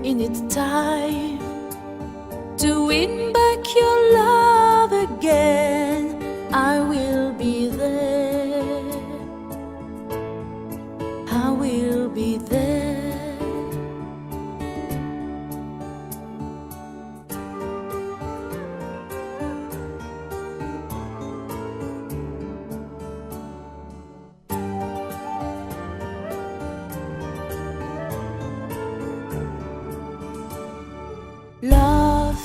in its time to win back your love again. I will be there. I will be there. Love,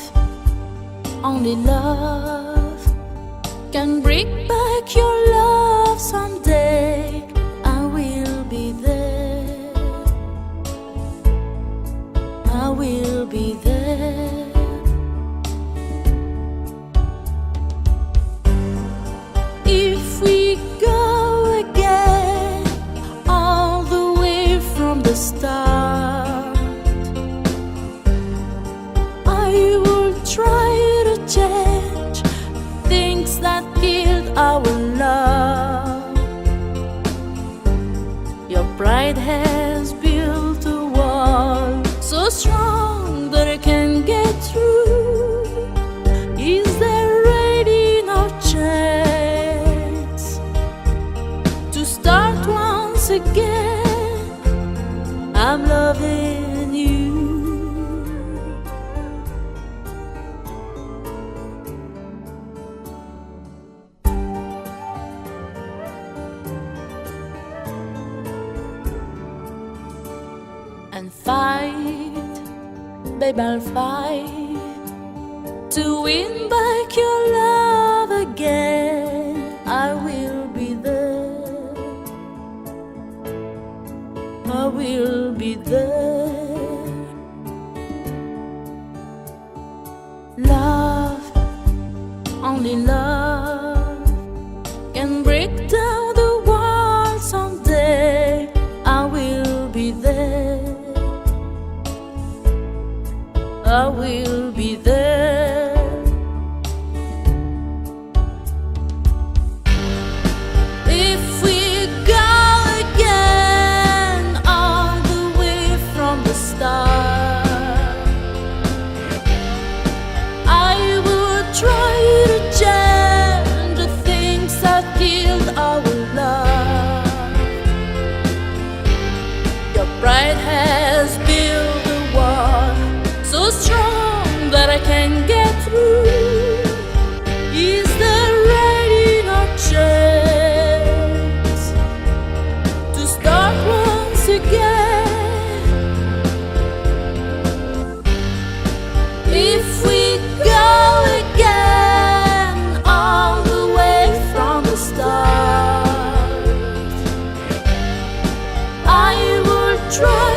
only love can bring back your love someday. I will be there. I will be there. If we go again all the way from the start, I will try to change things that killed our love. Your pride has built a wall so strong that I can't get through. Is there really no chance to start once again? I'm loving you. And fight, babe, I'll fight to win back your love again. I will be there. I will be there. Love, only love can break down the wall someday. I will be there. I will be there. If we go again all the way from the start, I would try to change the things that killed our love. Your pride has built a wall so strong that I can't get through. Is there really no chance to start once again? If we go again all the way from the start, I will try